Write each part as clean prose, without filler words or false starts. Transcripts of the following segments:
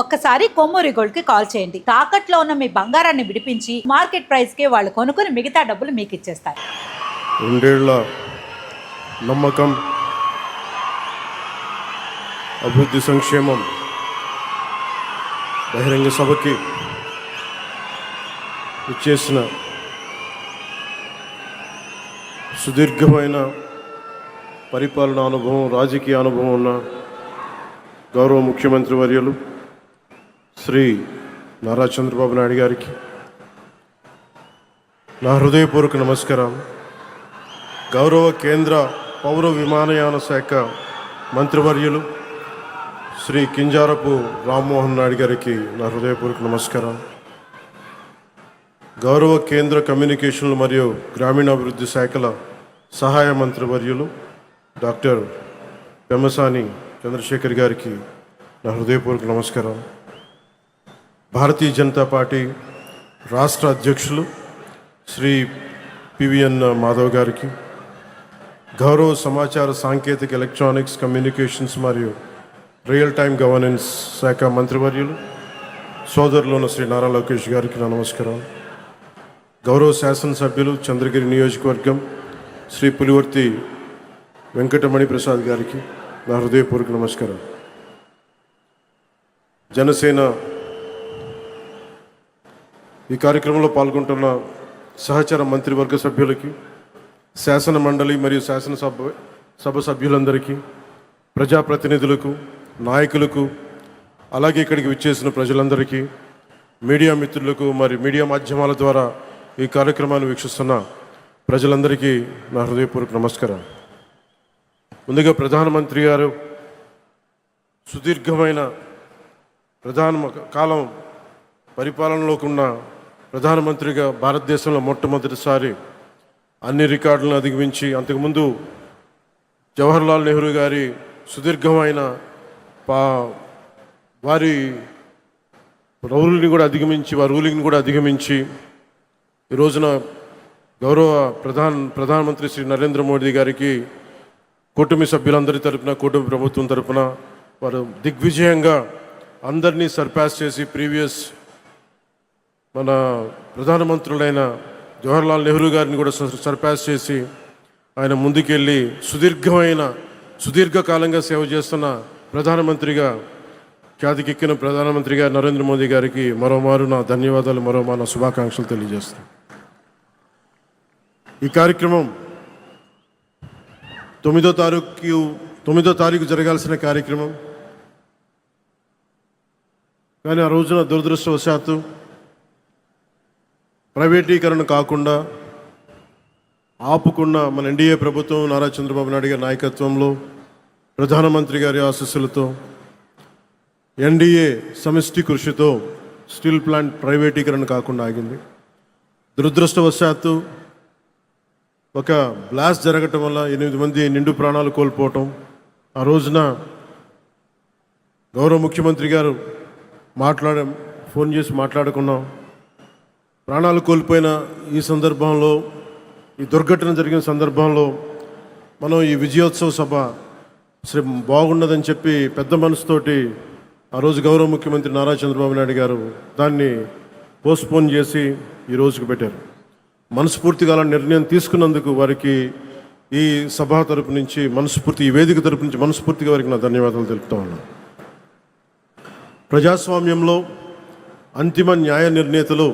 ఒక్కసారి కొమ్మూరి గోల్డ్ కి కాల్ చేయండి. తాకట్లో ఉన్న మీ బంగారాన్ని విడిపించి మార్కెట్ ప్రైస్ కి వాళ్ళు కొనుక్కుని మిగతా డబ్బులు మీకు ఇచ్చేస్తారు. 2 ఏళ్ల నమ్మకం, అభివృద్ధి, సంక్షేమం బహిరంగ సభకి ఇచ్చేసిన సుదీర్ఘమైన పరిపాలనా అనుభవం, రాజకీయ అనుభవం ఉన్న గౌరవ ముఖ్యమంత్రి వర్యులు శ్రీ నారా చంద్రబాబు నాయుడు గారికి నా హృదయపూర్వక నమస్కారం. గౌరవ కేంద్ర పౌర విమానయాన శాఖ మంత్రివర్యులు శ్రీ కింజారపు రామ్మోహన్ నాయుడు గారికి నా హృదయపూర్వక నమస్కారం. గౌరవ కేంద్ర కమ్యూనికేషన్లు మరియు గ్రామీణాభివృద్ధి శాఖల సహాయ మంత్రివర్యులు డాక్టర్ పెమ్మసాని చంద్రశేఖర్ గారికి నా హృదయపూర్వక నమస్కారం. భారతీయ జనతా పార్టీ రాష్ట్ర అధ్యక్షులు శ్రీ పివిఎన్ మాధవ్ గారికి, గౌరవ సమాచార సాంకేతిక ఎలక్ట్రానిక్స్ కమ్యూనికేషన్స్ మరియు రియల్ టైమ్ గవర్నెన్స్ శాఖ మంత్రివర్యులు సోదరులను శ్రీ నారా లోకేష్ గారికి నా నమస్కారం. గౌరవ శాసనసభ్యులు చంద్రగిరి నియోజకవర్గం శ్రీ పులివర్తి వెంకటమణి ప్రసాద్ గారికి నా హృదయపూర్వక నమస్కారం. జనసేన ఈ కార్యక్రమంలో పాల్గొంటున్న సహచర మంత్రివర్గ సభ్యులకి, శాసన మండలి మరియు శాసనసభ సభ్యులందరికీ, ప్రజాప్రతినిధులకు, నాయకులకు, అలాగే ఇక్కడికి విచ్చేసిన ప్రజలందరికీ, మీడియా మిత్రులకు మరి మీడియా మాధ్యమాల ద్వారా ఈ కార్యక్రమాన్ని వీక్షిస్తున్న ప్రజలందరికీ నా హృదయపూర్వక నమస్కారం. ముందుగా ప్రధానమంత్రి గారు సుదీర్ఘమైన కాలం పరిపాలనలోకి ఉన్న ప్రధానమంత్రిగా భారతదేశంలో మొట్టమొదటిసారి అన్ని రికార్డులను అధిగమించి, అంతకుముందు జవహర్లాల్ నెహ్రూ గారి సుదీర్ఘమైన వారి రూలింగ్ని కూడా అధిగమించి ఈ రోజున గౌరవ ప్రధానమంత్రి శ్రీ నరేంద్ర మోడీ గారికి కూటమి సభ్యులందరి తరపున, కూటమి ప్రభుత్వం తరపున వారు దిగ్విజయంగా అందరినీ సర్పాస్ చేసి ప్రీవియస్ మన ప్రధానమంత్రులైన జవహర్లాల్ నెహ్రూ గారిని కూడా సర్పాస్ చేసి ఆయన ముందుకెళ్ళి సుదీర్ఘకాలంగా సేవ చేస్తున్న ప్రధానమంత్రిగా ఖ్యాతికెక్కిన ప్రధానమంత్రిగా నరేంద్ర మోదీ గారికి మరోమారు నా ధన్యవాదాలు, మరోమారు నా శుభాకాంక్షలు తెలియజేస్తాను. ఈ కార్యక్రమం 9వ తారీఖు జరగాల్సిన కార్యక్రమం, కానీ ఆ రోజున దురదృష్టవశాత్తు ప్రైవేటీకరణ కాకుండా ఆపుకున్న మన ఎన్డీఏ ప్రభుత్వం, నారా చంద్రబాబు నాయుడు గారి నాయకత్వంలో, ప్రధానమంత్రి గారి ఆశీస్సులతో, ఎన్డీఏ సమిష్టి కృషితో స్టీల్ ప్లాంట్ ప్రైవేటీకరణ కాకుండా ఆగింది. దురదృష్టవశాత్తు ఒక బ్లాస్ట్ జరగటం వల్ల 8 మంది నిండు ప్రాణాలు కోల్పోవటం, ఆ రోజున గౌరవ ముఖ్యమంత్రి గారు ఫోన్ చేసి మాట్లాడుకున్నాం. ప్రాణాలు కోల్పోయిన ఈ సందర్భంలో, ఈ దుర్ఘటన జరిగిన సందర్భంలో మనం ఈ విజయోత్సవ సభ బాగున్నదని చెప్పి పెద్ద మనసుతోటి ఆ రోజు గౌరవ ముఖ్యమంత్రి నారా చంద్రబాబు నాయుడు గారు దాన్ని పోస్ట్పోన్ చేసి ఈ రోజుకు పెట్టారు. మనస్ఫూర్తిగా అలా నిర్ణయం తీసుకున్నందుకు వారికి ఈ సభ తరపు నుంచి ఈ వేదిక తరపు నుంచి మనస్ఫూర్తిగా వారికి నా ధన్యవాదాలు తెలుపుతా ఉన్నాను. ప్రజాస్వామ్యంలో అంతిమ న్యాయ నిర్ణేతలు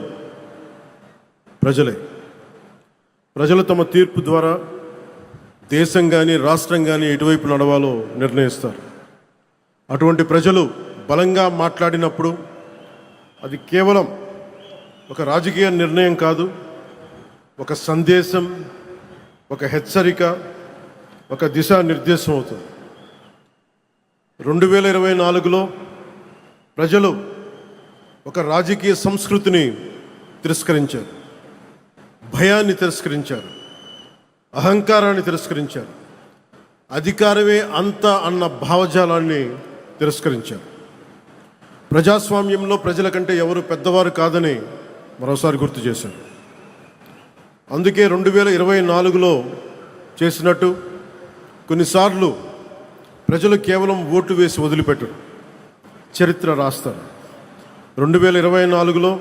ప్రజలు తమ తీర్పు ద్వారా దేశం కానీ రాష్ట్రం కానీ ఎటువైపు నడవాలో నిర్ణయిస్తారు. అటువంటి ప్రజలు బలంగా మాట్లాడినప్పుడు అది కేవలం ఒక రాజకీయ నిర్ణయం కాదు, ఒక సందేశం, ఒక హెచ్చరిక, ఒక దిశానిర్దేశం అవుతుంది. 2024లో ప్రజలు ఒక రాజకీయ సంస్కృతిని తిరస్కరించారు, భయాన్ని తిరస్కరించారు, అహంకారాన్ని తిరస్కరించారు, అధికారమే అంత అన్న భావజాలాన్ని తిరస్కరించారు. ప్రజాస్వామ్యంలో ప్రజల కంటే ఎవరు పెద్దవారు కాదని మరోసారి గుర్తు చేశారు. అందుకే 2024లో చేసినట్టు కొన్నిసార్లు ప్రజలు కేవలం ఓటు వేసి వదిలిపెట్టరు, చరిత్ర రాస్తారు. 2024లో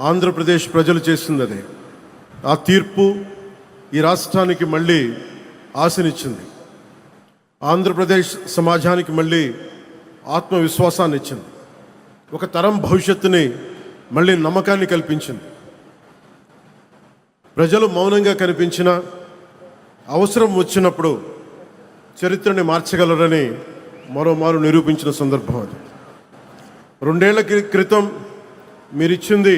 ఆంధ్రప్రదేశ్ ప్రజలు చేసింది అదే. ఆ తీర్పు ఈ రాష్ట్రానికి మళ్ళీ ఆశనిచ్చింది. ఆంధ్రప్రదేశ్ సమాజానికి మళ్ళీ ఆత్మవిశ్వాసాన్ని ఇచ్చింది. ఒక తరం భవిష్యత్తుని మళ్ళీ నమ్మకాన్ని కల్పించింది. ప్రజలు మౌనంగా కనిపించిన అవసరం వచ్చినప్పుడు చరిత్రని మార్చగలరని మరోమారు నిరూపించిన సందర్భం అది. 2 ఏళ్ల క్రితం మీరిచ్చింది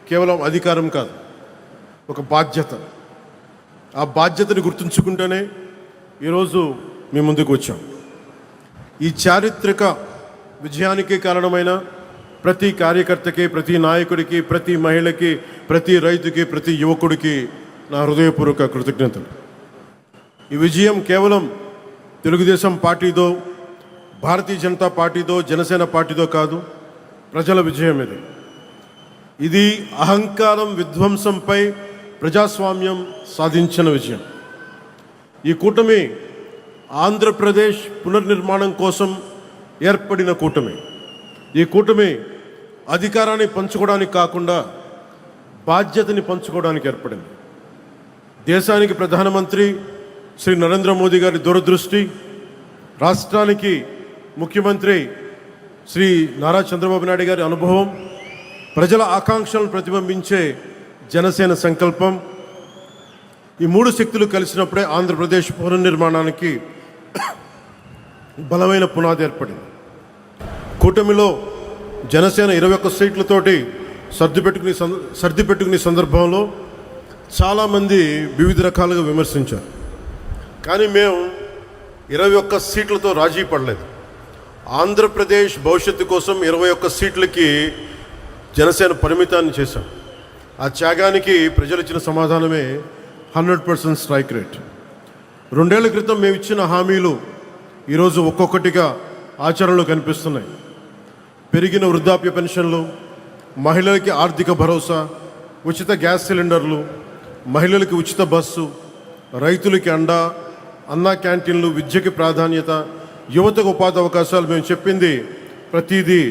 కేవలం అధికారం కాదు, ఒక బాధ్యత. ఆ బాధ్యతని గుర్తుంచుకుంటేనే ఈరోజు మీ ముందుకు వచ్చాం. ఈ చారిత్రక విజయానికి కారణమైన ప్రతి కార్యకర్తకి, ప్రతి నాయకుడికి, ప్రతి మహిళకి, ప్రతి రైతుకి, ప్రతి యువకుడికి నా హృదయపూర్వక కృతజ్ఞతలు. ఈ విజయం కేవలం తెలుగుదేశం పార్టీదో, భారతీయ జనతా పార్టీదో, జనసేన పార్టీదో కాదు, ప్రజల విజయం ఇది. ఇది అహంకారం విధ్వంసంపై ప్రజాస్వామ్యం సాధించిన విజయం. ఈ కూటమి ఆంధ్రప్రదేశ్ పునర్నిర్మాణం కోసం ఏర్పడిన కూటమి. ఈ కూటమి అధికారాన్ని పంచుకోవడానికి కాకుండా బాధ్యతని పంచుకోవడానికి ఏర్పడింది. దేశానికి ప్రధానమంత్రి శ్రీ నరేంద్ర మోదీ గారి దూరదృష్టి, రాష్ట్రానికి ముఖ్యమంత్రి శ్రీ నారా చంద్రబాబు నాయుడు గారి అనుభవం, ప్రజల ఆకాంక్షలను ప్రతిబింబించే జనసేన సంకల్పం, ఈ 3 శక్తులు కలిసినప్పుడే ఆంధ్రప్రదేశ్ పునర్నిర్మాణానికి బలమైన పునాది ఏర్పడింది. కూటమిలో జనసేన 21 సీట్లతోటి సర్దిపెట్టుకునే సందర్భంలో చాలామంది వివిధ రకాలుగా విమర్శించారు. కానీ మేము 21 సీట్లతో రాజీ పడలేదు. ఆంధ్రప్రదేశ్ భవిష్యత్తు కోసం 21 సీట్లకి జనసేన పరిమితాన్ని చేశాం. ఆ త్యాగానికి ప్రజలు ఇచ్చిన సమాధానమే 100% స్ట్రైక్ రేట్. 2 ఏళ్ల క్రితం మేము ఇచ్చిన హామీలు ఈరోజు ఒక్కొక్కటిగా ఆచరణలో కనిపిస్తున్నాయి. పెరిగిన వృద్ధాప్య పెన్షన్లు, మహిళలకి ఆర్థిక భరోసా, ఉచిత గ్యాస్ సిలిండర్లు, మహిళలకి ఉచిత బస్సు, రైతులకి అండా, అన్నా క్యాంటీన్లు, విద్యకి ప్రాధాన్యత, యువతకు ఉపాధి అవకాశాలు. మేము చెప్పింది ప్రతిదీ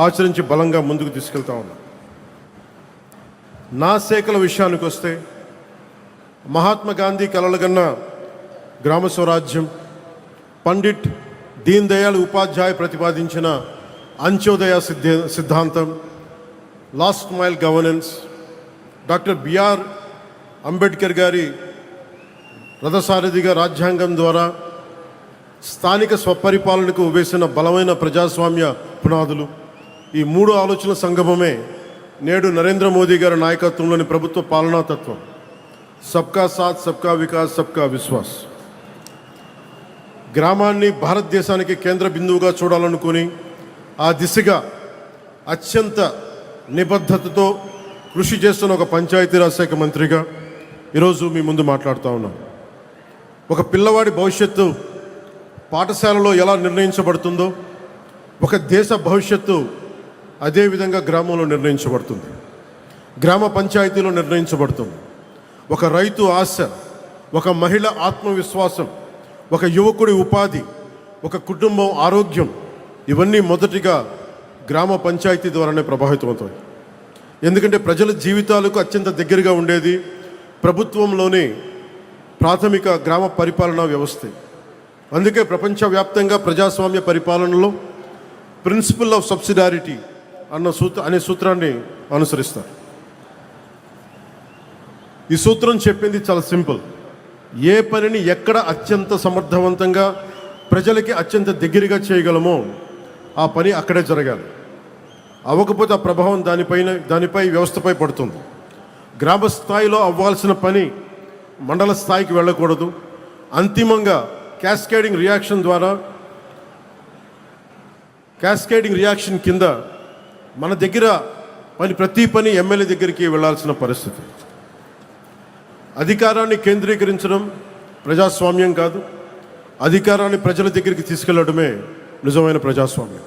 ఆచరించి బలంగా ముందుకు తీసుకెళ్తా ఉన్నాం. నా శాఖల విషయానికి వస్తే మహాత్మా గాంధీ కలలుగన్న గ్రామ స్వరాజ్యం, పండిట్ దీన్ దయాళ్ ఉపాధ్యాయ ప్రతిపాదించిన అంత్యోదయ సిద్ధాంతం, last mile governance, doctor B R Ambedkar గారి రథసారథిగా రాజ్యాంగం ద్వారా స్థానిక స్వపరిపాలనకు వేసిన బలమైన ప్రజాస్వామ్య పునాదులు, ఈ 3 ఆలోచనల సంగమమే నేడు నరేంద్ర మోదీ గారి నాయకత్వంలోని ప్రభుత్వ పాలనా తత్వం. సబ్కా సాత్, సబ్కా వికాస్, సబ్కా విశ్వాస్. గ్రామాన్ని భారతదేశానికి కేంద్ర బిందువుగా చూడాలనుకుని ఆ దిశగా అత్యంత నిబద్ధతతో కృషి చేస్తున్న ఒక పంచాయతీరాజ్ శాఖ మంత్రిగా ఈరోజు మీ ముందు మాట్లాడుతూ ఉన్నాం. ఒక పిల్లవాడి భవిష్యత్తు పాఠశాలలో ఎలా నిర్ణయించబడుతుందో, ఒక దేశ భవిష్యత్తు అదేవిధంగా గ్రామంలో నిర్ణయించబడుతుంది, గ్రామ పంచాయతీలో నిర్ణయించబడుతుంది. ఒక రైతు ఆశ, ఒక మహిళ ఆత్మవిశ్వాసం, ఒక యువకుడి ఉపాధి, ఒక కుటుంబం ఆరోగ్యం, ఇవన్నీ మొదటిగా గ్రామ పంచాయతీ ద్వారానే ప్రభావితం అవుతాయి. ఎందుకంటే ప్రజల జీవితాలకు అత్యంత దగ్గరగా ఉండేది ప్రభుత్వంలోని ప్రాథమిక గ్రామ పరిపాలనా వ్యవస్థ. అందుకే ప్రపంచవ్యాప్తంగా ప్రజాస్వామ్య పరిపాలనలో ప్రిన్సిపల్ ఆఫ్ సబ్సిడారిటీ అనే సూత్రాన్ని అనుసరిస్తారు. ఈ సూత్రం చెప్పింది చాలా సింపుల్. ఏ పనిని ఎక్కడ అత్యంత సమర్థవంతంగా ప్రజలకి అత్యంత దగ్గరగా చేయగలమో ఆ పని అక్కడే జరగాలి. అవ్వకపోతే ఆ ప్రభావం దానిపై వ్యవస్థపై పడుతుంది. గ్రామ స్థాయిలో అవ్వాల్సిన పని మండల స్థాయికి వెళ్ళకూడదు. అంతిమంగా క్యాస్కేడింగ్ రియాక్షన్ కింద మన దగ్గర ప్రతి పని ఎమ్మెల్యే దగ్గరికి వెళ్ళాల్సిన పరిస్థితి. అధికారాన్ని కేంద్రీకరించడం ప్రజాస్వామ్యం కాదు, అధికారాన్ని ప్రజల దగ్గరికి తీసుకెళ్లడమే నిజమైన ప్రజాస్వామ్యం.